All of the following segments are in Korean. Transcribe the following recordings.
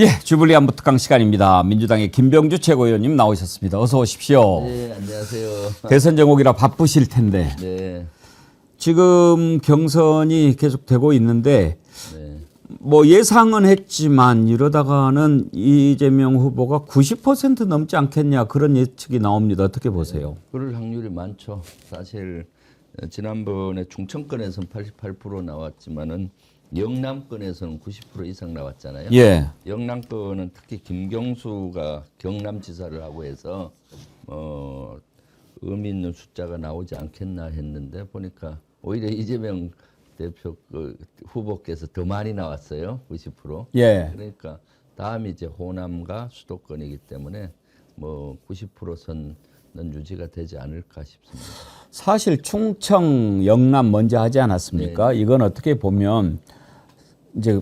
예, 주불리안 부특강 시간입니다. 민주당의 김병주 최고위원님 나오셨습니다. 어서 오십시오. 네, 안녕하세요. 대선 정옥이라 바쁘실 텐데 네, 지금 경선이 계속되고 있는데 네. 뭐 예상은 했지만 이러다가는 이재명 후보가 90% 넘지 않겠냐 그런 예측이 나옵니다. 어떻게 보세요? 그럴 확률이 많죠. 사실 지난번에 충청권에서는 88% 나왔지만은 영남권에서는 90% 이상 나왔잖아요. 예. 영남권은 특히 김경수가 경남지사를 하고 해서 의미 있는 숫자가 나오지 않겠나 했는데 보니까 오히려 이재명 대표 후보께서 더 많이 나왔어요. 90%. 예. 그러니까 다음이 이제 호남과 수도권이기 때문에 뭐 90% 선은 유지가 되지 않을까 싶습니다. 사실 충청, 영남 먼저 하지 않았습니까? 이건 어떻게 보면 이제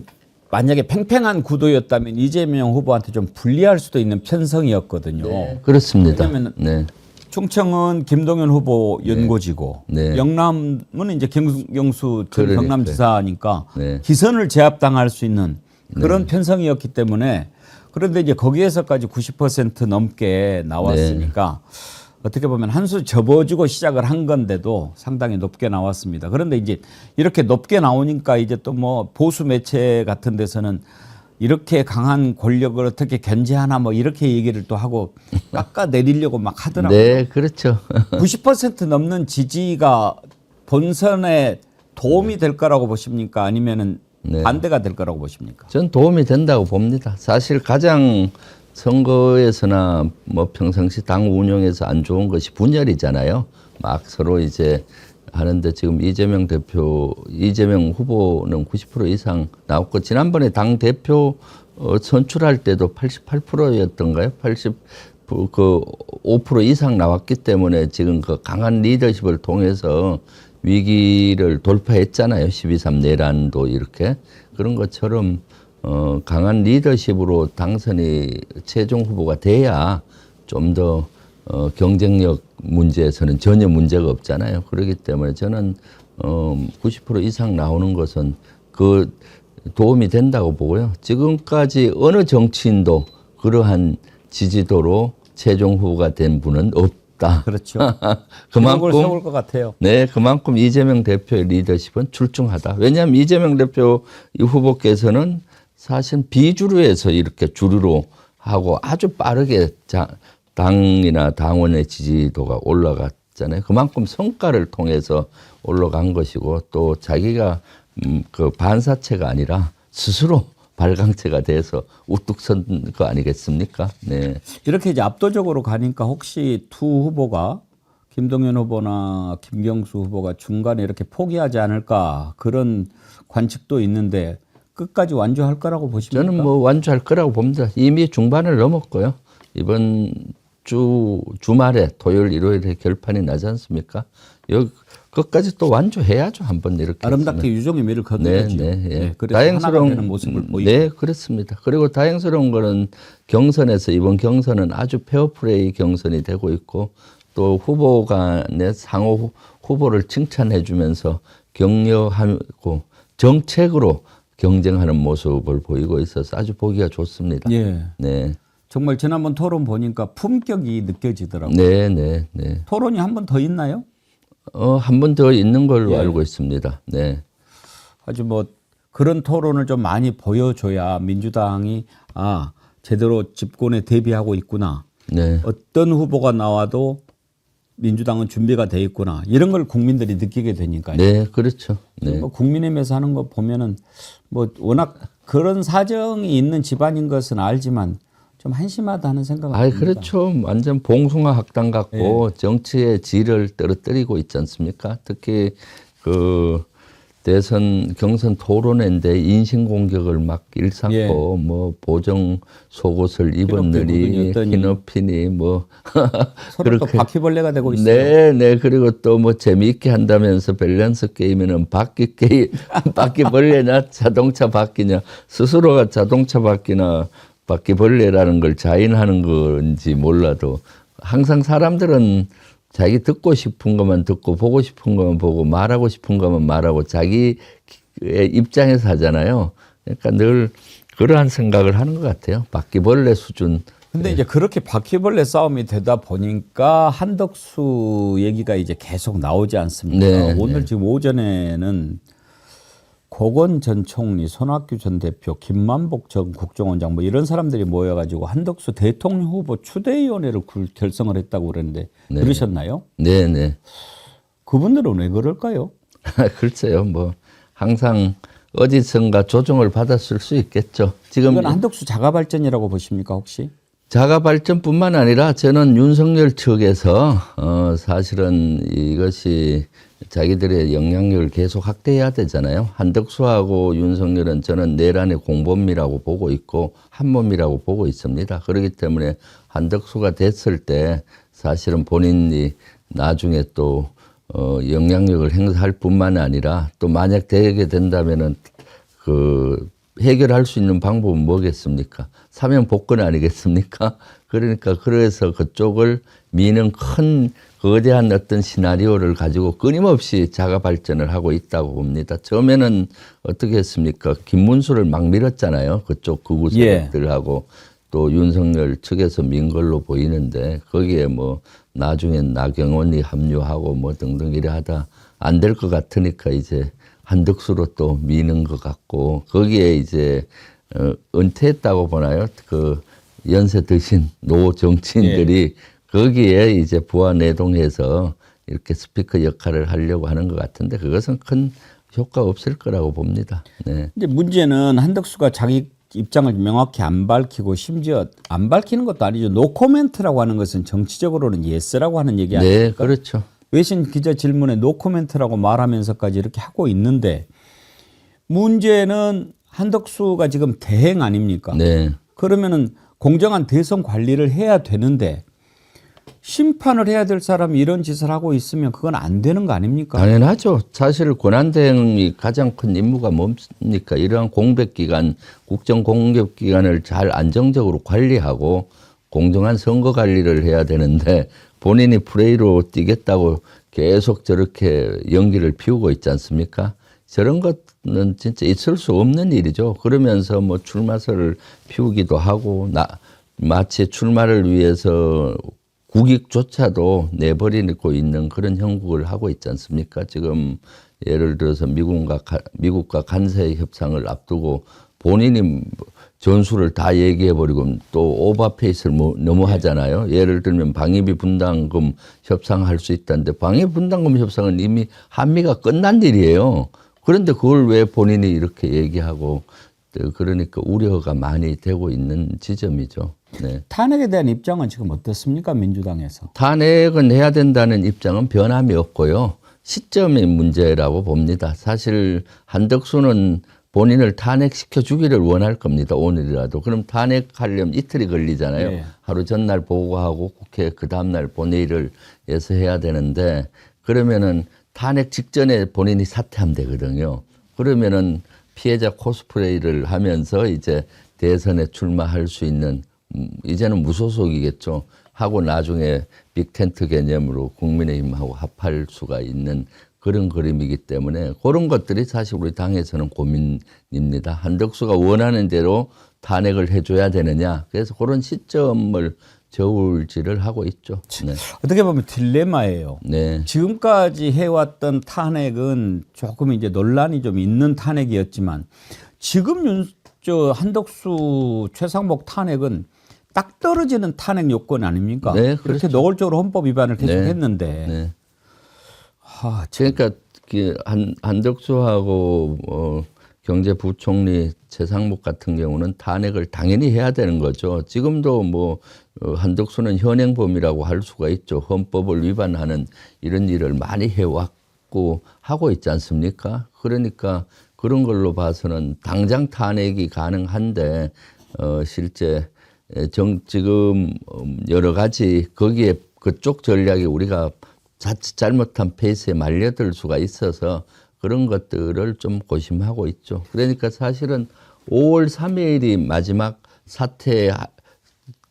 만약에 팽팽한 구도였다면 이재명 후보한테 좀 불리할 수도 있는 편성이었거든요. 네, 그렇습니다. 왜냐하면 네. 충청은 김동연 후보 연고지고 네. 영남은 이제 김경수 전 그러니까요. 경남지사니까 네. 기선을 제압당할 수 있는 그런 편성이었기 때문에 그런데 이제 거기에서까지 90% 넘게 나왔으니까 어떻게 보면 한 수 접어주고 시작을 한 건데도 상당히 높게 나왔습니다. 그런데 이제 이렇게 높게 나오니까 이제 또 뭐 보수 매체 같은 데서는 이렇게 강한 권력을 어떻게 견제하나 뭐 이렇게 얘기를 또 하고 깎아내리려고 막 하더라고요. 네, 그렇죠. 90% 넘는 지지가 본선에 도움이 될 거라고 보십니까? 아니면은 반대가 될 거라고 보십니까? 전 도움이 된다고 봅니다. 사실 가장 선거에서나 뭐 평상시 당 운영에서 안 좋은 것이 분열이잖아요. 막 서로 이제 하는데 지금 이재명 후보는 90% 이상 나왔고 지난번에 당 대표 선출할 때도 88%였던가요? 5% 이상 나왔기 때문에 지금 그 강한 리더십을 통해서 위기를 돌파했잖아요. 12.3 내란도 이렇게 그런 것처럼 강한 리더십으로 당선이 최종 후보가 돼야 좀 더 경쟁력 문제에서는 전혀 문제가 없잖아요. 그렇기 때문에 저는 90% 이상 나오는 것은 그 도움이 된다고 보고요. 지금까지 어느 정치인도 그러한 지지도로 최종 후보가 된 분은 없다. 그렇죠. 그만큼 세울 것 같아요. 네, 그만큼 이재명 대표의 리더십은 출중하다. 왜냐하면 이재명 대표 후보께서는 사실 비주류에서 이렇게 주류로 하고 아주 빠르게 당이나 당원의 지지도가 올라갔잖아요. 그만큼 성과를 통해서 올라간 것이고 또 자기가 그 반사체가 아니라 스스로 발광체가 돼서 우뚝 선 거 아니겠습니까? 네. 이렇게 이제 압도적으로 가니까 혹시 두 후보가 김동연 후보나 김경수 후보가 중간에 이렇게 포기하지 않을까 그런 관측도 있는데 끝까지 완주할 거라고 보십니까? 저는 뭐 완주할 거라고 봅니다. 이미 중반을 넘었고요. 이번 주말에 토요일, 일요일에 결판이 나지 않습니까? 여기 끝까지 또 완주해야죠. 한번 이렇게. 아름답게 했으면. 유종의 미를 거둬야죠. 네. 그래서 하나가 되는 모습을 보이고. 네, 그렇습니다. 그리고 다행스러운 거는 경선에서 이번 경선은 아주 페어플레이 경선이 되고 있고 또 후보 간의 상호 후보를 칭찬해 주면서 격려하고 정책으로 경쟁하는 모습을 보이고 있어서 아주 보기가 좋습니다. 예. 네. 정말 지난번 토론 보니까 품격이 느껴지더라고요. 네. 토론이 한 번 더 있나요? 한 번 더 있는 걸로 알고 있습니다. 네. 아주 뭐 그런 토론을 좀 많이 보여줘야 민주당이 제대로 집권에 대비하고 있구나. 네. 어떤 후보가 나와도 민주당은 준비가 돼 있구나. 이런 걸 국민들이 느끼게 되니까요. 네, 그렇죠. 네. 뭐 국민의힘에서 하는 거 보면은 뭐 워낙 그런 사정이 있는 집안인 것은 알지만 좀 한심하다는 생각은 듭니다. 그렇죠. 완전 봉숭아 학당 같고 정치의 질을 떨어뜨리고 있지 않습니까? 특히 그 대선 경선 토론회인데 인신공격을 막 일삼고 뭐 보정 속옷을 입은 느리 키높이니 뭐 서로 또 바퀴벌레가 되고 있어요. 네. 그리고 또 뭐 재미있게 한다면서 밸런스 게임에는 바퀴벌레나 자동차 바퀴냐 스스로가 자동차 바퀴나 바퀴벌레라는 걸 자인하는 건지 몰라도 항상 사람들은 자기 듣고 싶은 것만 듣고 보고 싶은 것만 보고 말하고 싶은 것만 말하고 자기의 입장에서 하잖아요. 그러니까 늘 그러한 생각을 하는 것 같아요. 바퀴벌레 수준. 근데 이제 그렇게 바퀴벌레 싸움이 되다 보니까 한덕수 얘기가 이제 계속 나오지 않습니까? 네, 오늘 지금 오전에는 고건 전 총리, 손학규 전 대표, 김만복 전 국정원장 뭐 이런 사람들이 모여가지고 한덕수 대통령 후보 추대위원회를 결성을 했다고 그러는데 들으셨나요? 네네. 그분들은 왜 그럴까요? 글쎄요, 뭐 항상 어디선가 조정을 받았을 수 있겠죠. 지금 이건 한덕수 자가발전이라고 보십니까 혹시? 자가 발전뿐만 아니라 저는 윤석열 측에서 사실은 이것이 자기들의 영향력을 계속 확대해야 되잖아요. 한덕수하고 윤석열은 저는 내란의 공범이라고 보고 있고 한 몸이라고 보고 있습니다. 그렇기 때문에 한덕수가 됐을 때 사실은 본인이 나중에 또 영향력을 행사할 뿐만 아니라 또 만약 되게 된다면은 그 해결할 수 있는 방법은 뭐겠습니까? 사면 복권 아니겠습니까? 그러니까 그래서 그쪽을 미는 큰 거대한 어떤 시나리오를 가지고 끊임없이 자가 발전을 하고 있다고 봅니다. 처음에는 어떻게 했습니까? 김문수를 막 밀었잖아요. 그쪽 극우 세력들하고 또 윤석열 측에서 민 걸로 보이는데 거기에 뭐 나중엔 나경원이 합류하고 뭐 등등 이래 하다 안 될 것 같으니까 이제 한덕수로 또 미는 것 같고 거기에 이제 은퇴했다고 보나요? 그 연세 드신 노 정치인들이 거기에 이제 부하 내동해서 이렇게 스피커 역할을 하려고 하는 것 같은데 그것은 큰 효과 없을 거라고 봅니다. 네. 근데 문제는 한덕수가 자기 입장을 명확히 안 밝히고 심지어 안 밝히는 것도 아니죠. 노코멘트라고 하는 것은 정치적으로는 예스라고 하는 얘기 아닙니까? 네, 그렇죠. 외신 기자 질문에 노코멘트라고 말하면서까지 이렇게 하고 있는데 문제는 한덕수가 지금 대행 아닙니까? 네. 그러면은 공정한 대선 관리를 해야 되는데 심판을 해야 될 사람이 이런 짓을 하고 있으면 그건 안 되는 거 아닙니까? 당연하죠. 사실 권한대행이 가장 큰 임무가 뭡니까? 이러한 공백기간, 국정공격기간을 잘 안정적으로 관리하고 공정한 선거 관리를 해야 되는데 본인이 프레이로 뛰겠다고 계속 저렇게 연기를 피우고 있지 않습니까? 저런 것은 진짜 있을 수 없는 일이죠. 그러면서 뭐 출마설을 피우기도 하고 마치 출마를 위해서 국익조차도 내버리고 있는 그런 형국을 하고 있지 않습니까? 지금 예를 들어서 미국과 간세 협상을 앞두고 본인이 전술을 다 얘기해버리고 또 오버페이스를 너무 하잖아요. 예를 들면 방위비 분담금 협상할 수 있다는데 방위비 분담금 협상은 이미 한미가 끝난 일이에요. 그런데 그걸 왜 본인이 이렇게 얘기하고 그러니까 우려가 많이 되고 있는 지점이죠. 네. 탄핵에 대한 입장은 지금 어떻습니까? 민주당에서. 탄핵은 해야 된다는 입장은 변함이 없고요. 시점의 문제라고 봅니다. 사실 한덕수는 본인을 탄핵시켜 주기를 원할 겁니다. 오늘이라도. 그럼 탄핵하려면 이틀이 걸리잖아요. 네. 하루 전날 보고하고 국회 그 다음날 본회의를 해서 해야 되는데 그러면은 탄핵 직전에 본인이 사퇴하면 되거든요. 그러면은 피해자 코스프레이를 하면서 이제 대선에 출마할 수 있는 이제는 무소속이겠죠. 하고 나중에 빅텐트 개념으로 국민의힘하고 합할 수가 있는 그런 그림이기 때문에 그런 것들이 사실 우리 당에서는 고민입니다. 한덕수가 원하는 대로 탄핵을 해줘야 되느냐. 그래서 그런 시점을 저울질을 하고 있죠. 네. 어떻게 보면 딜레마예요. 네. 지금까지 해왔던 탄핵은 조금 이제 논란이 좀 있는 탄핵이었지만 지금 한덕수 최상목 탄핵은 딱 떨어지는 탄핵 요건 아닙니까? 네, 그렇게 그렇죠. 노골적으로 헌법 위반을 계속 네. 했는데. 네. 참. 그러니까 한덕수하고 경제부총리 최상목 같은 경우는 탄핵을 당연히 해야 되는 거죠. 지금도 뭐 한덕수는 현행범이라고 할 수가 있죠. 헌법을 위반하는 이런 일을 많이 해왔고 하고 있지 않습니까? 그러니까 그런 걸로 봐서는 당장 탄핵이 가능한데 실제 지금 여러 가지 거기에 그쪽 전략이 우리가 자칫 잘못한 페이스에 말려들 수가 있어서 그런 것들을 좀 고심하고 있죠. 그러니까 사실은 5월 3일이 마지막 사퇴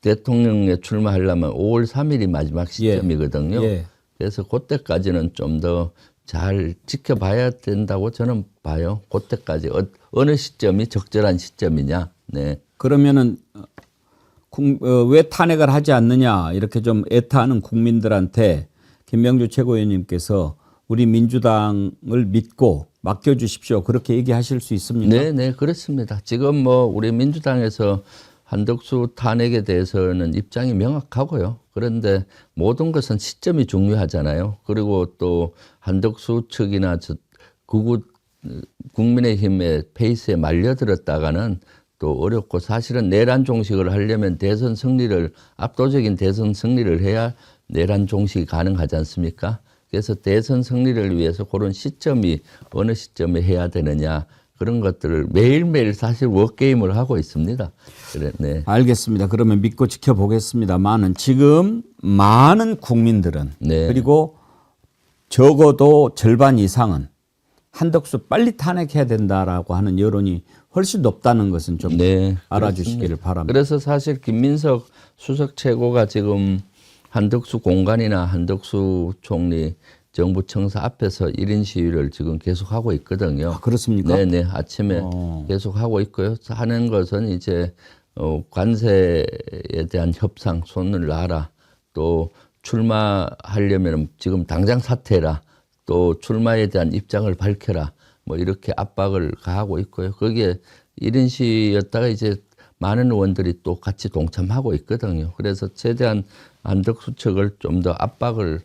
대통령에 출마하려면 5월 3일이 마지막 시점이거든요. 예. 그래서 그때까지는 좀 더 잘 지켜봐야 된다고 저는 봐요. 그때까지 어느 시점이 적절한 시점이냐. 네. 그러면은 왜 탄핵을 하지 않느냐 이렇게 좀 애타하는 국민들한테 김명주 최고위원님께서 우리 민주당을 믿고 맡겨주십시오. 그렇게 얘기하실 수 있습니까? 네, 네, 그렇습니다. 지금 뭐 우리 민주당에서 한덕수 탄핵에 대해서는 입장이 명확하고요. 그런데 모든 것은 시점이 중요하잖아요. 그리고 또 한덕수 측이나 구구 국민의힘의 페이스에 말려들었다가는 또 어렵고, 사실은 내란 종식을 하려면 대선 승리를, 압도적인 대선 승리를 해야 내란 종식이 가능하지 않습니까? 그래서 대선 승리를 위해서 그런 시점이 어느 시점에 해야 되느냐, 그런 것들을 매일매일 사실 워게임을 하고 있습니다. 그래, 네. 알겠습니다. 그러면 믿고 지켜보겠습니다만은 지금 많은 국민들은 네. 그리고 적어도 절반 이상은 한덕수 빨리 탄핵해야 된다라고 하는 여론이 훨씬 높다는 것은 좀 네, 알아주시기를 그렇습니다. 바랍니다. 그래서 사실 김민석 수석 최고가 지금 한덕수 공관이나 한덕수 총리 정부 청사 앞에서 1인 시위를 지금 계속하고 있거든요. 아, 그렇습니까? 네네, 아침에 계속하고 있고요. 하는 것은 이제 관세에 대한 협상, 손을 놔라, 또 출마하려면 지금 당장 사퇴해라, 또 출마에 대한 입장을 밝혀라, 뭐 이렇게 압박을 가하고 있고요. 거기에 1인 시위였다가 이제 많은 의원들이 또 같이 동참하고 있거든요. 그래서 최대한 한덕수 측을 좀 더 압박을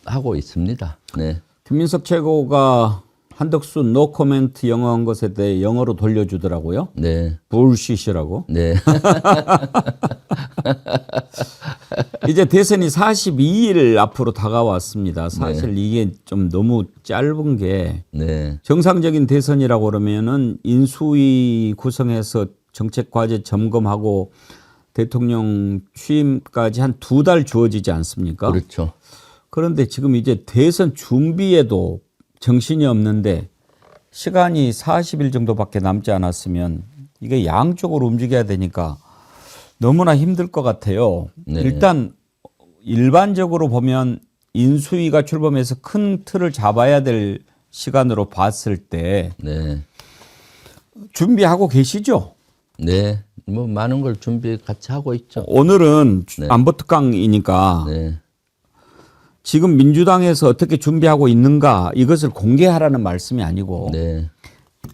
하고 있습니다. 네. 김민석 최고가 한덕수 노 코멘트 영어한 것에 대해 영어로 돌려주더라고요. 네. 불시시라고. 네. 이제 대선이 42일 앞으로 다가왔습니다. 사실 이게 좀 너무 짧은 게 네. 정상적인 대선이라고 그러면은 인수위 구성해서 정책 과제 점검하고 대통령 취임까지 한 2달 주어지지 않습니까? 그렇죠. 그런데 지금 이제 대선 준비에도 정신이 없는데 시간이 40일 정도밖에 남지 않았으면 이게 양쪽으로 움직여야 되니까 너무나 힘들 것 같아요. 네. 일단 일반적으로 보면 인수위가 출범해서 큰 틀을 잡아야 될 시간으로 봤을 때 네. 준비하고 계시죠? 네. 뭐 많은 걸 준비 같이 하고 있죠. 오늘은 네. 안보특강이니까 네. 지금 민주당에서 어떻게 준비하고 있는가 이것을 공개하라는 말씀이 아니고 네.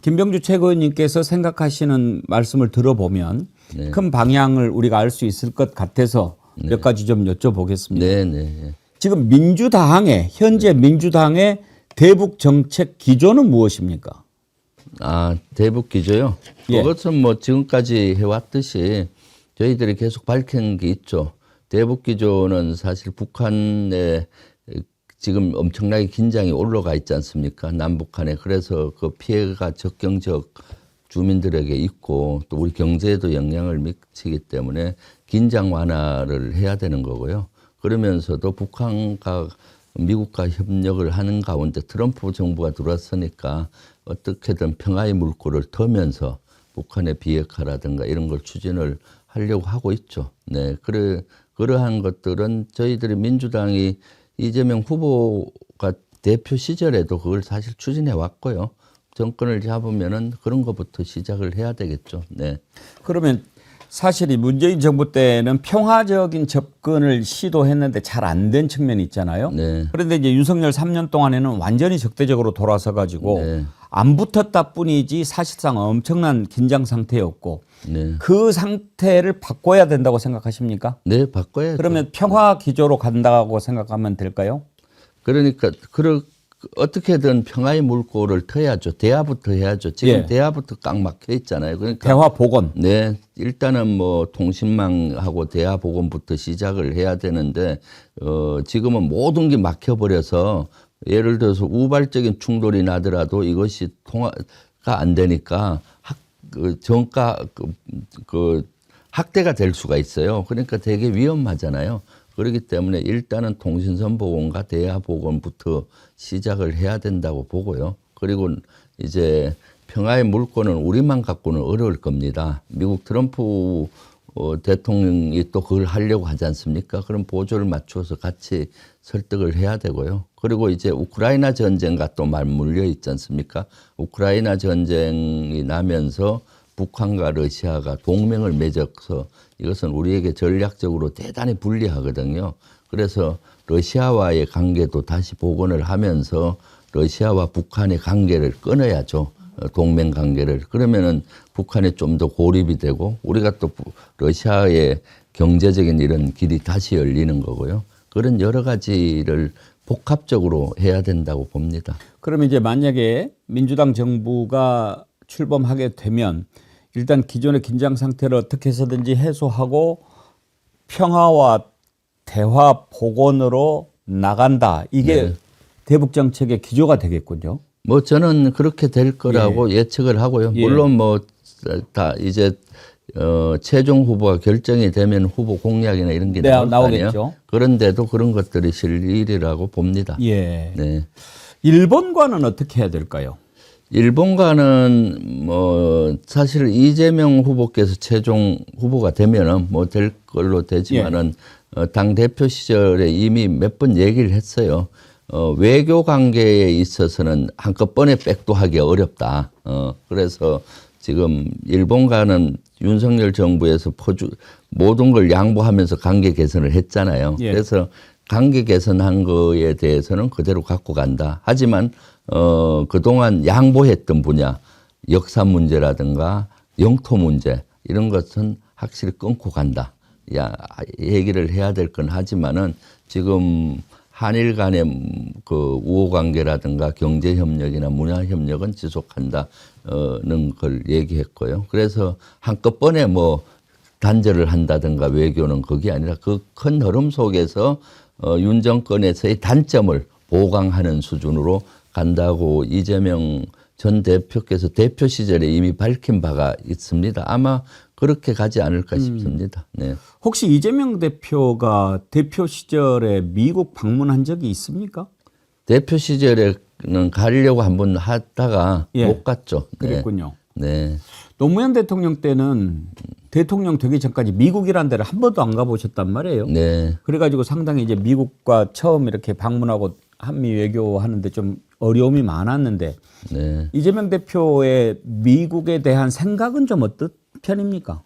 김병주 최고위원님께서 생각하시는 말씀을 들어보면 네. 큰 방향을 우리가 알 수 있을 것 같아서 몇 가지 좀 여쭤보겠습니다. 네. 네. 지금 민주당의 현재 민주당의 대북 정책 기조는 무엇입니까? 아, 대북 기조요? 예. 그것은 뭐 지금까지 해왔듯이 저희들이 계속 밝힌 게 있죠. 대북 기조는 사실 북한에 지금 엄청나게 긴장이 올라가 있지 않습니까? 남북한에. 그래서 그 피해가 적경 지역 주민들에게 있고 또 우리 경제에도 영향을 미치기 때문에 긴장 완화를 해야 되는 거고요. 그러면서도 북한과 미국과 협력을 하는 가운데 트럼프 정부가 들어왔으니까 어떻게든 평화의 물꼬를 터면서 북한의 비핵화라든가 이런 걸 추진을 하려고 하고 있죠. 네, 그러한 것들은 저희들이 민주당이 이재명 후보가 대표 시절에도 그걸 사실 추진해 왔고요. 정권을 잡으면은 그런 것부터 시작을 해야 되겠죠. 네. 그러면 사실 이 문재인 정부 때는 평화적인 접근을 시도했는데 잘 안 된 측면이 있잖아요. 네. 그런데 이제 윤석열 3년 동안에는 완전히 적대적으로 돌아서 가지고 네. 안 붙었다 뿐이지 사실상 엄청난 긴장 상태였고 네. 그 상태를 바꿔야 된다고 생각하십니까? 네, 바꿔야죠. 그러면 평화 기조로 간다고 생각하면 될까요? 그러니까 어떻게든 평화의 물꼬를 터야죠. 대화부터 해야죠. 지금 예. 대화부터 꽉 막혀 있잖아요. 그러니까 대화 복원. 네, 일단은 뭐 통신망하고 대화 복원부터 시작을 해야 되는데 지금은 모든 게 막혀버려서 예를 들어서 우발적인 충돌이 나더라도 이것이 통화가 안 되니까 학대가 될 수가 있어요. 그러니까 되게 위험하잖아요. 그렇기 때문에 일단은 통신선 복원과 대화 복원부터 시작을 해야 된다고 보고요. 그리고 이제 평화의 물꼬는 우리만 갖고는 어려울 겁니다. 미국 트럼프 대통령이 또 그걸 하려고 하지 않습니까? 그럼 보조를 맞추어서 같이 설득을 해야 되고요. 그리고 이제 우크라이나 전쟁과 또 맞물려 있지 않습니까? 우크라이나 전쟁이 나면서 북한과 러시아가 동맹을 맺어서 이것은 우리에게 전략적으로 대단히 불리하거든요. 그래서 러시아와의 관계도 다시 복원을 하면서 러시아와 북한의 관계를 끊어야죠. 동맹 관계를. 그러면은 북한에 좀 더 고립이 되고 우리가 또 러시아의 경제적인 이런 길이 다시 열리는 거고요. 그런 여러 가지를 복합적으로 해야 된다고 봅니다. 그러면 이제 만약에 민주당 정부가 출범하게 되면 일단 기존의 긴장 상태를 어떻게 해서든지 해소하고 평화와 대화 복원으로 나간다. 이게 네. 대북 정책의 기조가 되겠군요. 뭐 저는 그렇게 될 거라고 예측을 하고요. 예. 물론 뭐 다 이제 최종 후보가 결정이 되면 후보 공약이나 이런 게 네, 나올 거 아니에요. 나오겠죠. 그런데도 그런 것들이 실일이라고 봅니다. 예. 네. 일본과는 어떻게 해야 될까요? 일본과는 뭐 사실 이재명 후보께서 최종 후보가 되면은 뭐 될 걸로 되지만은 당 대표 시절에 이미 몇 번 얘기를 했어요. 외교 관계에 있어서는 한꺼번에 백도하기 어렵다. 그래서 지금 일본과는 윤석열 정부에서 모든 걸 양보하면서 관계 개선을 했잖아요. 예. 그래서 관계 개선한 거에 대해서는 그대로 갖고 간다. 하지만 그동안 양보했던 분야, 역사 문제라든가 영토 문제 이런 것은 확실히 끊고 간다. 얘기를 해야 될 건 하지만은 지금 한일 간의 그 우호 관계라든가 경제 협력이나 문화 협력은 지속한다는 걸 얘기했고요. 그래서 한꺼번에 뭐 단절을 한다든가 외교는 그게 아니라 그 큰 흐름 속에서 윤 정권에서의 단점을 보강하는 수준으로 간다고 이재명 전 대표께서 대표 시절에 이미 밝힌 바가 있습니다. 아마 그렇게 가지 않을까 싶습니다. 네. 혹시 이재명 대표가 대표 시절에 미국 방문한 적이 있습니까? 대표 시절에는 가려고 한번 하다가 예. 못 갔죠. 네. 그랬군요. 네. 노무현 대통령 때는 대통령 되기 전까지 미국이라는 데를 한 번도 안 가보셨단 말이에요. 네. 그래가지고 상당히 이제 미국과 처음 이렇게 방문하고 한미 외교하는데 좀 어려움이 많았는데 네. 이재명 대표의 미국에 대한 생각은 좀 어떤 편입니까?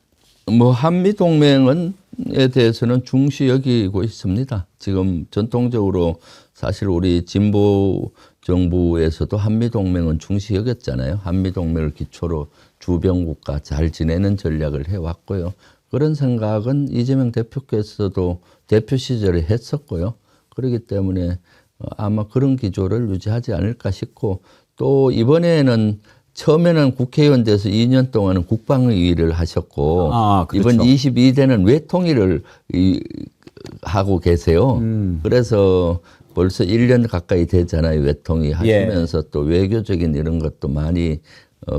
뭐 한미 동맹은에 대해서는 중시 여기고 있습니다. 지금 전통적으로 사실 우리 진보 정부에서도 한미 동맹은 중시 여겼잖아요. 한미 동맹을 기초로 주변 국가 잘 지내는 전략을 해왔고요. 그런 생각은 이재명 대표께서도 대표 시절에 했었고요. 그렇기 때문에 아마 그런 기조를 유지하지 않을까 싶고 또 이번에는 처음에는 국회의원 돼서 2년 동안은 국방위를 하셨고 그렇죠. 이번 22대는 외통위를 하고 계세요. 그래서 벌써 1년 가까이 되잖아요. 외통위 하시면서 또 외교적인 이런 것도 많이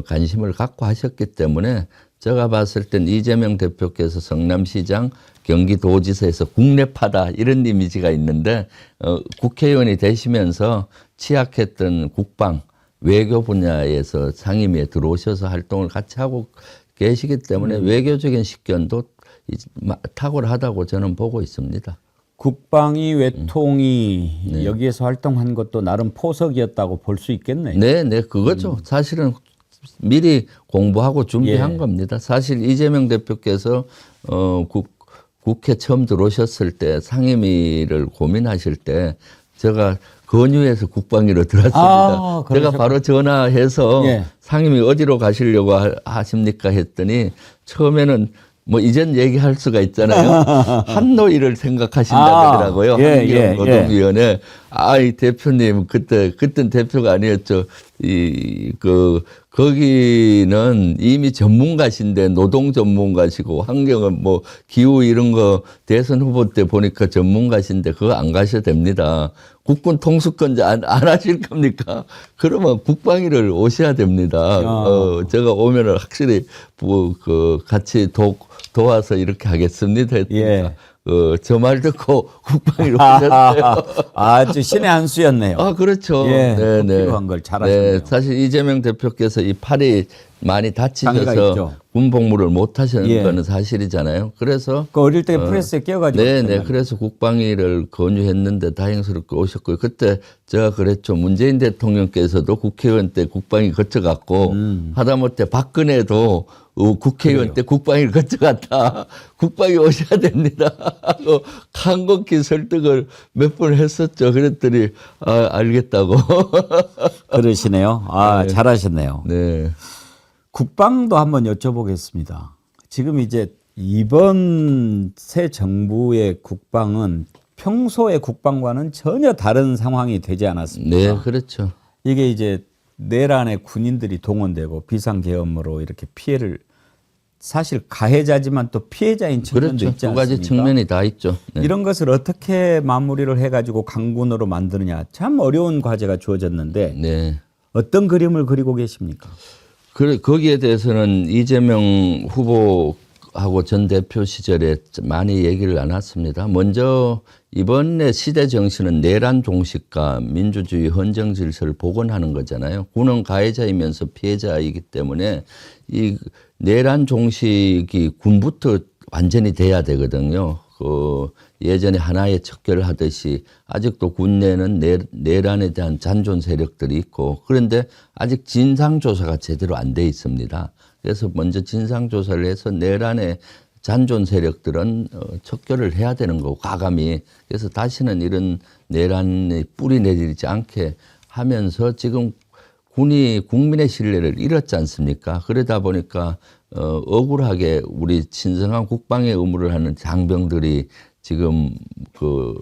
관심을 갖고 하셨기 때문에 제가 봤을 땐 이재명 대표께서 성남시장 경기도지사에서 국내파다 이런 이미지가 있는데 국회의원이 되시면서 취약했던 국방 외교 분야에서 상임위에 들어오셔서 활동을 같이 하고 계시기 때문에 외교적인 식견도 탁월하다고 저는 보고 있습니다. 국방위 외통위 여기에서 활동한 것도 나름 포석이었다고 볼 수 있겠네요. 네, 그거죠. 사실은 미리 공부하고 준비한 겁니다. 사실 이재명 대표께서 국회 처음 들어오셨을 때 상임위를 고민하실 때 제가 건유해서 국방위로 들어왔습니다. 제가 바로 전화해서 상임위 어디로 가시려고 하십니까 했더니 처음에는 뭐 이전 얘기할 수가 있잖아요. 한노위를 생각하신다더라고요. 한기영 노동위원회. 이 대표님 그땐 대표가 아니었죠. 거기는 이미 전문가신데 노동 전문가시고 환경은 뭐 기후 이런 거 대선 후보 때 보니까 전문가신데 그거 안 가셔도 됩니다. 국군 통수권자 안 하실 겁니까? 그러면 국방위를 오셔야 됩니다. 제가 오면은 확실히 같이 도와서 이렇게 하겠습니다. 저 말 듣고 국방위로 오셨어요. 아주 신의 한 수였네요. 그렇죠. 필요한 걸 잘하셨네요. 사실 이재명 대표께서 이 8.2 많이 장애가 다치셔서 있죠. 군 복무를 못 하시는 예. 거는 사실이잖아요. 그래서 그 어릴 때 프레스에 끼어가지고. 네네. 그래서 국방위를 건의했는데 다행스럽게 오셨고요. 그때 제가 그랬죠. 문재인 대통령께서도 국회의원 때 국방위 거쳐갔고 하다못해 박근혜도 국회의원 때 국방위를 거쳐갔다. 국방위 오셔야 됩니다. 하고 간곡히 설득을 몇 번 했었죠. 그랬더니 알겠다고. 그러시네요. 잘하셨네요. 네. 국방도 한번 여쭤보겠습니다. 지금 이제 이번 새 정부의 국방은 평소의 국방과는 전혀 다른 상황이 되지 않았습니까? 네, 그렇죠. 이게 이제 내란에 군인들이 동원되고 비상계엄으로 이렇게 피해를 사실 가해자지만 또 피해자인 측면도 그렇죠. 있지 두 가지 않습니까? 측면이 다 있죠. 네. 이런 것을 어떻게 마무리를 해가지고 강군으로 만드느냐 참 어려운 과제가 주어졌는데 네. 어떤 그림을 그리고 계십니까? 거기에 대해서는 이재명 후보하고 전 대표 시절에 많이 얘기를 나눴습니다. 먼저 이번에 시대 정신은 내란 종식과 민주주의 헌정 질서를 복원하는 거잖아요. 군은 가해자이면서 피해자이기 때문에 이 내란 종식이 군부터 완전히 돼야 되거든요. 그 예전에 하나의 척결하듯이 아직도 군 내는 내란에 대한 잔존 세력들이 있고 그런데 아직 진상조사가 제대로 안 돼 있습니다. 그래서 먼저 진상조사를 해서 내란의 잔존 세력들은 척결을 해야 되는 거고 과감히 그래서 다시는 이런 내란의 뿌리 내리지 않게 하면서 지금 군이 국민의 신뢰를 잃었지 않습니까? 그러다 보니까 억울하게 우리 신성한 국방의 의무를 하는 장병들이 지금 그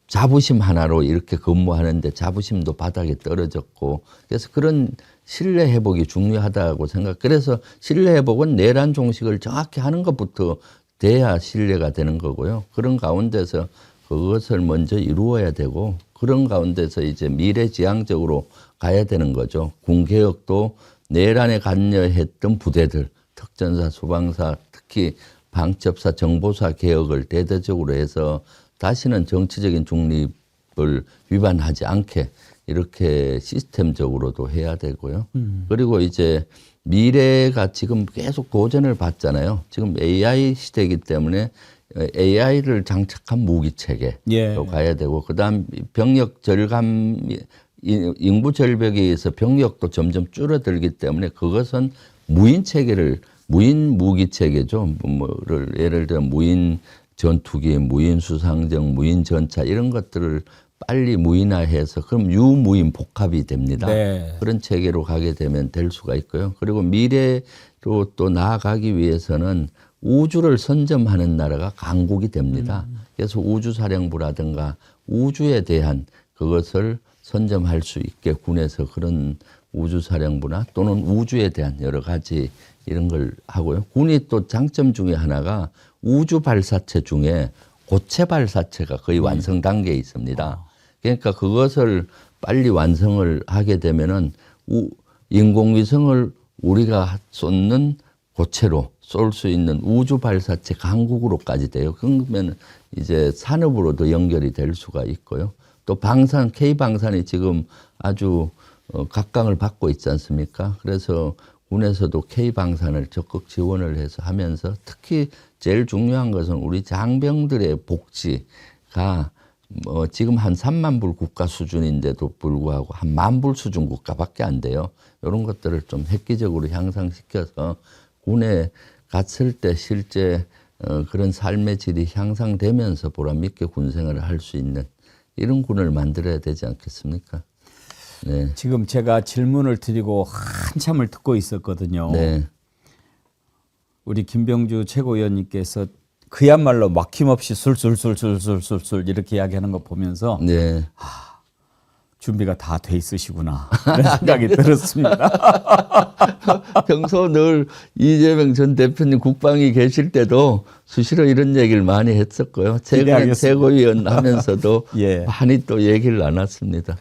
자부심 하나로 이렇게 근무하는데 자부심도 바닥에 떨어졌고 그래서 그런 신뢰 회복이 중요하다고 생각. 그래서 신뢰 회복은 내란 종식을 정확히 하는 것부터 돼야 신뢰가 되는 거고요. 그런 가운데서 그것을 먼저 이루어야 되고 그런 가운데서 이제 미래지향적으로 가야 되는 거죠. 군개혁도 내란에 관여했던 부대들, 특전사, 소방사, 특히 방첩사, 정보사 개혁을 대대적으로 해서 다시는 정치적인 중립을 위반하지 않게 이렇게 시스템적으로도 해야 되고요. 그리고 이제 미래가 지금 계속 도전을 받잖아요. 지금 AI 시대이기 때문에 AI를 장착한 무기 체계로 예. 가야 되고 그다음 병력 절감 인구 절벽에 의해서 병력도 점점 줄어들기 때문에 그것은 무인 체계를 무인 무기 체계죠. 뭐를 예를 들어 무인 전투기, 무인 수상정, 무인 전차 이런 것들을 빨리 무인화해서 그럼 유무인 복합이 됩니다. 네. 그런 체계로 가게 되면 될 수가 있고요. 그리고 미래로 또 나아가기 위해서는 우주를 선점하는 나라가 강국이 됩니다. 그래서 우주사령부라든가 우주에 대한 그것을 선점할 수 있게 군에서 그런 우주사령부나 또는 우주에 대한 여러 가지 이런 걸 하고요. 군이 또 장점 중에 하나가 우주 발사체 중에 고체 발사체가 거의 완성 단계에 있습니다. 그러니까 그것을 빨리 완성을 하게 되면은 인공위성을 우리가 쏟는 고체로 쏠 수 있는 우주 발사체 강국으로까지 돼요. 그러면 이제 산업으로도 연결이 될 수가 있고요. 또 방산, K방산이 지금 아주 각광을 받고 있지 않습니까? 그래서 군에서도 K방산을 적극 지원을 해서 하면서 특히 제일 중요한 것은 우리 장병들의 복지가 지금 한 3만 불 국가 수준인데도 불구하고 한 1만 불 수준 국가밖에 안 돼요. 이런 것들을 좀 획기적으로 향상시켜서 군에 갔을 때 실제 그런 삶의 질이 향상되면서 보람 있게 군 생활을 할 수 있는 이런 군을 만들어야 되지 않겠습니까? 네. 지금 제가 질문을 드리고 한참을 듣고 있었거든요. 네. 우리 김병주 최고위원님께서 그야말로 막힘없이 술술술술술술 이렇게 이야기하는 거 보면서 네. 준비가 다 돼 있으시구나 그런 생각이 들었습니다. 평소 늘 이재명 전 대표님 국방위 계실 때도 수시로 이런 얘기를 많이 했었고요. 최고위원 하면서도 예. 많이 또 얘기를 나눴습니다.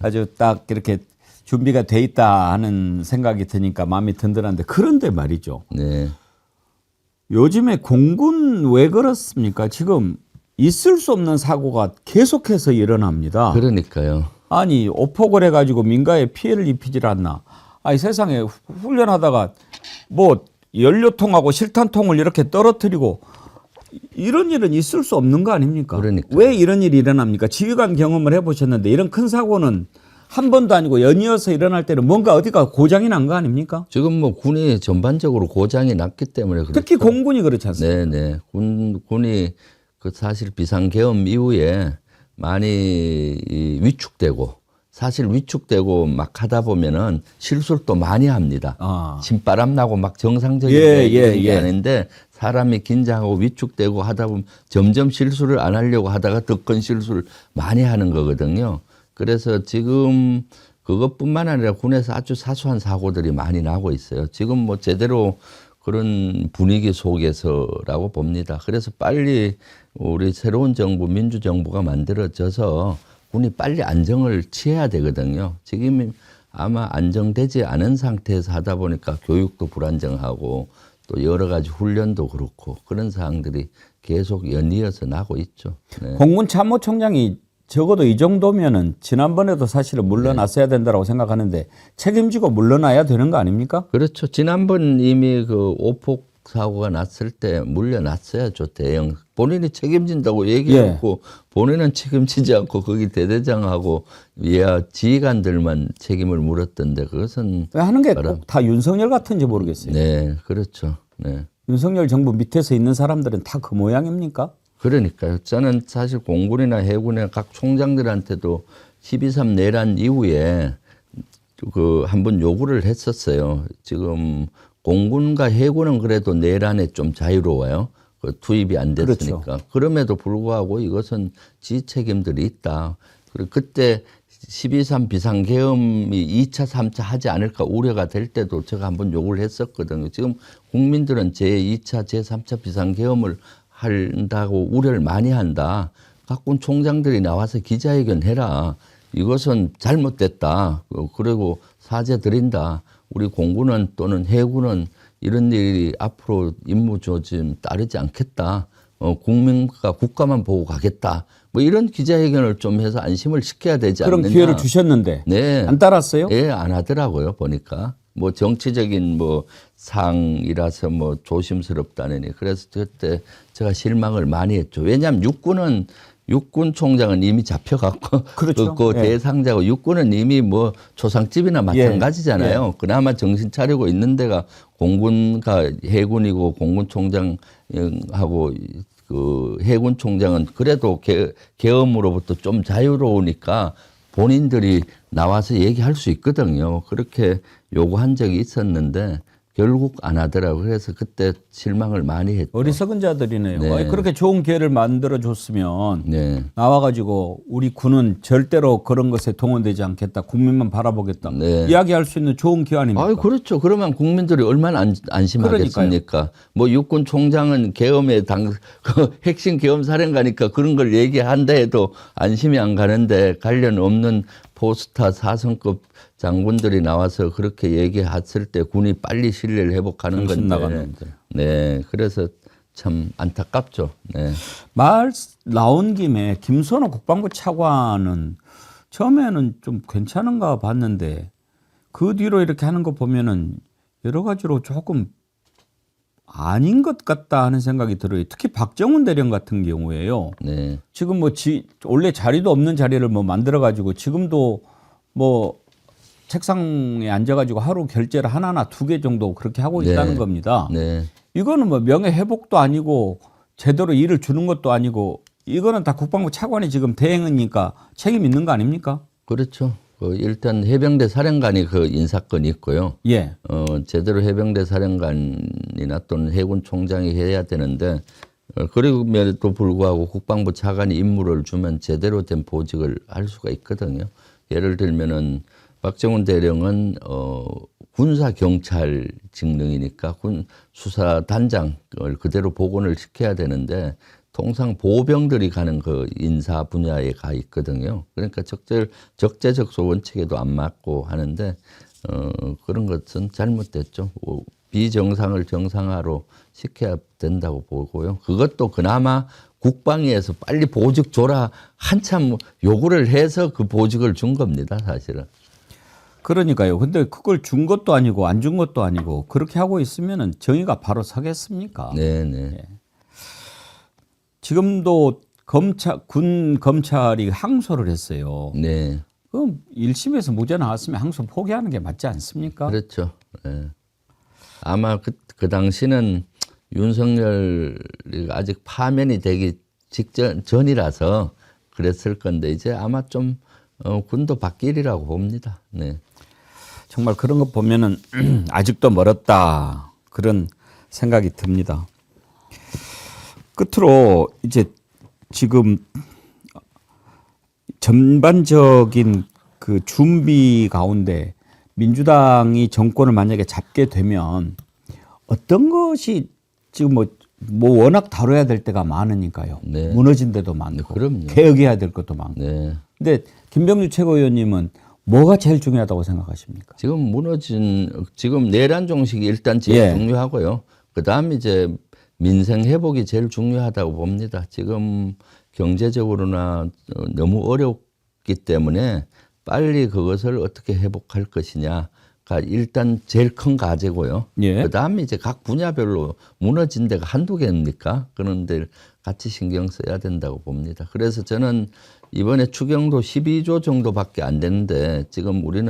아주 딱 이렇게 준비가 돼 있다 하는 생각이 드니까 마음이 든든한데 그런데 말이죠. 네. 요즘에 공군 왜 그렇습니까? 지금 있을 수 없는 사고가 계속해서 일어납니다. 그러니까요. 아니 오폭을 해가지고 민가에 피해를 입히질 않나. 아니 세상에 훈련하다가 뭐 연료통하고 실탄통을 이렇게 떨어뜨리고 이런 일은 있을 수 없는 거 아닙니까? 그러니까요. 왜 이런 일이 일어납니까? 지휘관 경험을 해보셨는데 이런 큰 사고는 한 번도 아니고 연이어서 일어날 때는 뭔가 어디가 고장이 난 거 아닙니까? 지금 뭐 군이 전반적으로 고장이 났기 때문에 그렇죠. 특히 공군이 그렇지 않습니까? 네네. 군이 그 사실 비상계엄 이후에 많이 위축되고 사실 위축되고 막 하다 보면은 실수를 또 많이 합니다. 아. 신바람 나고 막 정상적인 게 아닌데 사람이 긴장하고 위축되고 하다 보면 점점 실수를 안 하려고 하다가 더 큰 실수를 많이 하는 거거든요. 그래서 지금 그것뿐만 아니라 군에서 아주 사소한 사고들이 많이 나고 있어요. 지금 뭐 제대로 그런 분위기 속에서라고 봅니다. 그래서 빨리 우리 새로운 정부, 민주정부가 만들어져서 군이 빨리 안정을 취해야 되거든요. 지금 아마 안정되지 않은 상태에서 하다 보니까 교육도 불안정하고 또 여러 가지 훈련도 그렇고 그런 사항들이 계속 연이어서 나고 있죠. 네. 공군 참모총장이 적어도 이 정도면은 지난번에도 사실은 물러났어야 된다고 생각하는데 책임지고 물러나야 되는 거 아닙니까? 그렇죠. 지난번 이미 그 오폭 사고가 났을 때 물려놨어야죠. 대형 본인이 책임진다고 얘기했고 본인은 책임지지 않고 거기 대대장하고 이하 지휘관들만 책임을 물었던데 그것은 왜 하는 게 꼭 다 윤석열 같은지 모르겠어요. 네, 그렇죠. 네. 윤석열 정부 밑에서 있는 사람들은 다 그 모양입니까? 그러니까요. 저는 사실 공군이나 해군의 각 총장들한테도 12.3 내란 이후에 그 한번 요구를 했었어요. 지금 공군과 해군은 그래도 내란에 좀 자유로워요. 그 투입이 안 됐으니까. 그렇죠. 그럼에도 불구하고 이것은 지 책임들이 있다. 그리고 그때 12.3 비상계엄이 2차, 3차 하지 않을까 우려가 될 때도 제가 한번 요구를 했었거든요. 지금 국민들은 제2차, 제3차 비상계엄을 한다고 우려를 많이 한다. 각군 총장들이 나와서 기자회견 해라. 이것은 잘못됐다. 그리고 사죄 드린다. 우리 공군은 또는 해군은 이런 일이 앞으로 임무 조짐 따르지 않겠다. 국민과 국가만 보고 가겠다. 뭐 이런 기자회견을 좀 해서 안심을 시켜야 되지 않느냐. 그런 기회를 주셨는데 네. 안 따랐어요? 예, 안 하더라고요. 보니까. 뭐 정치적인 뭐 상이라서 뭐 조심스럽다느니. 그래서 그때 제가 실망을 많이 했죠. 왜냐하면 육군 총장은 이미 잡혀갔고 그렇죠. 그 대상자고 육군은 이미 뭐 초상집이나 마찬가지잖아요. 그나마 정신 차리고 있는 데가 공군과 해군이고 공군 총장하고 그 해군 총장은 그래도 계엄으로부터 좀 자유로우니까 본인들이 나와서 얘기할 수 있거든요. 그렇게 요구한 적이 있었는데 결국 안 하더라고요. 그래서 그때 실망을 많이 했죠. 어리석은 자들이네요. 네. 아니, 그렇게 좋은 기회를 만들어 줬으면 네. 나와가지고 우리 군은 절대로 그런 것에 동원되지 않겠다. 국민만 바라보겠다. 네. 이야기할 수 있는 좋은 기회 아닙니까? 아, 그렇죠. 그러면 국민들이 얼마나 안심하겠습니까? 뭐 육군 총장은 계엄의 그 핵심 계엄 사령가니까 그런 걸 얘기한다 해도 안심이 안 가는데 관련 없는 포스타 4성급 장군들이 나와서 그렇게 얘기했을 때 군이 빨리 신뢰를 회복하는 건데. 나갔는데. 네, 그래서 참 안타깝죠. 네. 말 나온 김에 김선호 국방부 차관은 처음에는 좀 괜찮은가 봤는데 그 뒤로 이렇게 하는 거 보면은 여러 가지로 조금 아닌 것 같다 하는 생각이 들어요. 특히 박정훈 대령 같은 경우에요. 네. 지금 뭐 원래 자리도 없는 자리를 뭐 만들어 가지고 지금도 뭐 책상에 앉아가지고 하루 결제를 하나나 두 개 정도 그렇게 하고 있다는 겁니다. 네. 이거는 뭐 명예 회복도 아니고 제대로 일을 주는 것도 아니고 이거는 다 국방부 차관이 지금 대행이니까 책임 있는 거 아닙니까? 그렇죠. 일단 해병대 사령관이 그 인사권이 있고요. 예. 제대로 해병대 사령관이나 또는 해군 총장이 해야 되는데 그럼에도 불구하고 국방부 차관이 임무를 주면 제대로 된 보직을 할 수가 있거든요. 예를 들면은 박정훈 대령은 군사 경찰 직능이니까 군 수사단장을 그대로 복원을 시켜야 되는데 통상 보병들이 가는 그 인사 분야에 가 있거든요. 그러니까 적재적소 원칙에도 안 맞고 하는데 그런 것은 잘못됐죠. 비정상을 정상화로 시켜야 된다고 보고요. 그것도 그나마 국방위에서 빨리 보직 줘라 한참 요구를 해서 그 보직을 준 겁니다, 사실은. 그러니까요. 근데 그걸 준 것도 아니고 안 준 것도 아니고 그렇게 하고 있으면은 정의가 바로 서겠습니까? 네, 네. 지금도 군 검찰이 항소를 했어요. 네. 그럼 1심에서 무죄 나왔으면 항소 포기하는 게 맞지 않습니까? 그렇죠. 네. 아마 그 당시는 윤석열이 아직 파면이 되기 전이라서 그랬을 건데 이제 아마 좀 군도 바뀌리라고 봅니다. 네. 정말 그런 거 보면은 아직도 멀었다 그런 생각이 듭니다. 끝으로 이제 지금 전반적인 그 준비 가운데 민주당이 정권을 만약에 잡게 되면 어떤 것이 지금 뭐 워낙 다뤄야 될 때가 많으니까요. 네. 무너진 데도 많고 그럼요. 개혁해야 될 것도 많고. 네. 근데 김병주 최고위원님은 뭐가 제일 중요하다고 생각하십니까? 지금 내란 종식이 일단 제일 예. 중요하고요. 그다음 이제 민생 회복이 제일 중요하다고 봅니다. 지금 경제적으로나 너무 어렵기 때문에 빨리 그것을 어떻게 회복할 것이냐가 일단 제일 큰 과제고요. 예. 그다음에 이제 각 분야별로 무너진 데가 한두 개입니까? 그런 데를 같이 신경 써야 된다고 봅니다. 그래서 저는 이번에 추경도 12조 정도밖에 안 되는데 지금 우리는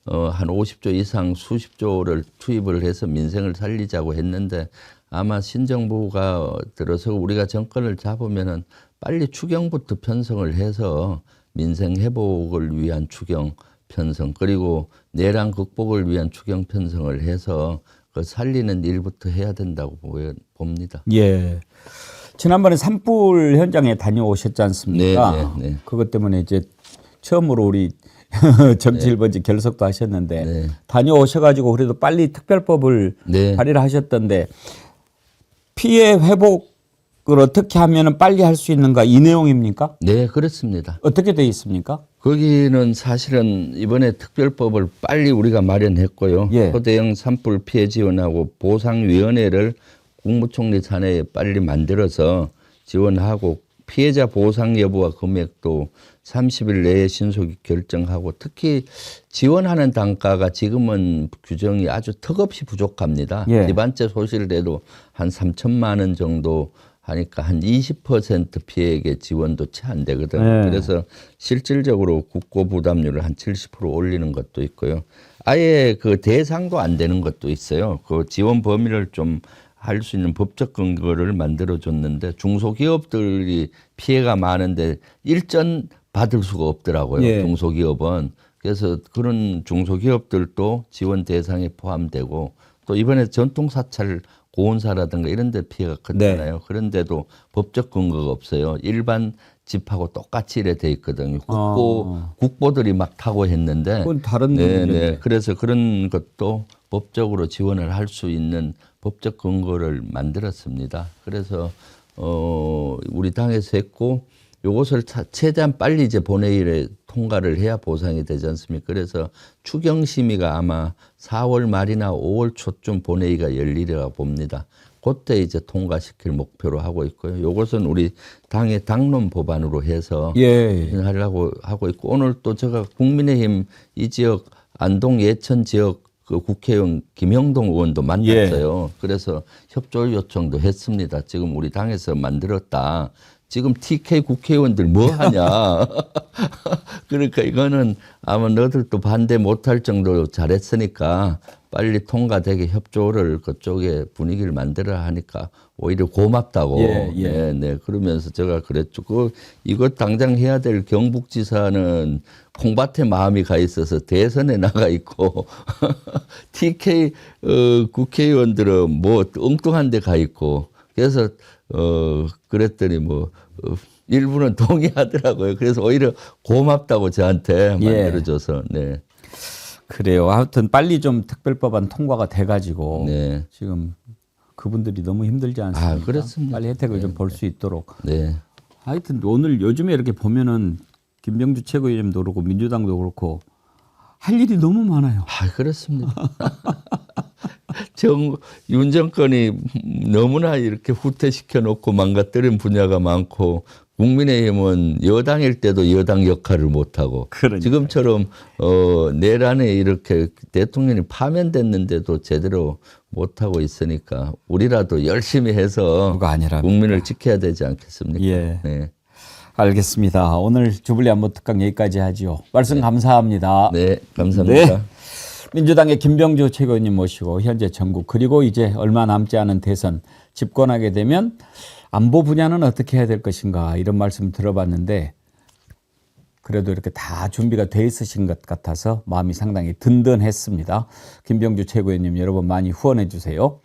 한 50조 이상 수십조를 투입을 해서 민생을 살리자고 했는데 아마 신정부가 들어서 우리가 정권을 잡으면은 빨리 추경부터 편성을 해서 민생 회복을 위한 추경 편성 그리고 내란 극복을 위한 추경 편성을 해서 그 살리는 일부터 해야 된다고 봅니다. 예. 지난번에 산불 현장에 다녀오셨지 않습니까? 네, 네, 네. 그것 때문에 이제 처음으로 우리 정치 1번지 결석도 하셨는데 네. 다녀오셔가지고 그래도 빨리 특별법을 네. 발의를 하셨던데 피해 회복을 어떻게 하면 빨리 할 수 있는가 이 내용입니까? 네, 그렇습니다. 어떻게 돼 있습니까? 거기는 사실은 이번에 특별법을 빨리 우리가 마련했고요. 예. 초대형 산불 피해 지원하고 보상위원회를 국무총리 산하에 빨리 만들어서 지원하고 피해자 보상 여부와 금액도 30일 내에 신속히 결정하고 특히 지원하는 단가가 지금은 규정이 아주 턱없이 부족합니다. 예. 기반세 소실돼도 한 3천만 원 정도 하니까 한 20% 피해액의 지원도 채 안 되거든. 네. 그래서 실질적으로 국고 부담률을 한 70% 올리는 것도 있고요. 아예 그 대상도 안 되는 것도 있어요. 그 지원 범위를 좀 할 수 있는 법적 근거를 만들어 줬는데 중소기업들이 피해가 많은데 일전 받을 수가 없더라고요. 예. 중소기업은. 그래서 그런 중소기업들도 지원 대상에 포함되고 또 이번에 전통사찰 고온사라든가 이런 데 피해가 컸잖아요. 네. 그런데도 법적 근거가 없어요. 일반 집하고 똑같이 이래 돼 있거든요. 국보들이 막 타고 했는데. 그건 다른 네, 문제인데. 네. 그래서 그런 것도 법적으로 지원을 할 수 있는 법적 근거를 만들었습니다. 그래서 우리 당에서 했고 요것을 최대한 빨리 이제 본회의에 통과를 해야 보상이 되지 않습니까? 그래서 추경심의가 아마 4월 말이나 5월 초쯤 본회의가 열리리라 봅니다. 그때 이제 통과시킬 목표로 하고 있고요. 요것은 우리 당의 당론 법안으로 해서 예. 하려고 하고 있고 오늘 또 제가 국민의힘 이 지역 안동 예천 지역 그 국회의원 김영동 의원도 만났어요. 그래서 협조 요청도 했습니다. 지금 우리 당에서 만들었다. 지금 TK 국회의원들 뭐 하냐. 그러니까 이거는 아마 너들도 반대 못할 정도로 잘했으니까 빨리 통과되게 협조를 그쪽에 분위기를 만들어야 하니까 오히려 고맙다고. 예, 예. 네, 네. 그러면서 제가 그랬죠. 이거 당장 해야 될 경북지사는 콩밭에 마음이 가 있어서 대선에 나가 있고 TK 국회의원들은 뭐 엉뚱한 데 가 있고 그래서 그랬더니 일부는 동의하더라고요. 그래서 오히려 고맙다고 저한테 만들어줘서. 네. 그래요. 하여튼 빨리 좀 특별법안 통과가 돼가지고 네. 지금 그분들이 너무 힘들지 않습니까? 아, 그렇습니다. 빨리 혜택을 좀 볼 수 있도록. 네. 하여튼 오늘 요즘에 이렇게 보면은 김병주 최고위원님도 그렇고 민주당도 그렇고 할 일이 너무 많아요. 아, 그렇습니다. 윤 정권이 너무나 이렇게 후퇴시켜 놓고 망가뜨린 분야가 많고 국민의힘은 여당일 때도 여당 역할을 못하고 그러니까요. 지금처럼 내란에 이렇게 대통령이 파면됐는데도 제대로 못하고 있으니까 우리라도 열심히 해서 누가 아니랍니까? 국민을 지켜야 되지 않겠습니까? 예. 네. 알겠습니다. 오늘 주불리 안보 특강 여기까지 하지요. 말씀 감사합니다. 네, 감사합니다. 네. 민주당의 김병주 최고위원님 모시고 현재 전국 그리고 이제 얼마 남지 않은 대선 집권하게 되면 안보 분야는 어떻게 해야 될 것인가 이런 말씀 들어봤는데 그래도 이렇게 다 준비가 돼 있으신 것 같아서 마음이 상당히 든든했습니다. 김병주 최고위원님 여러분 많이 후원해 주세요.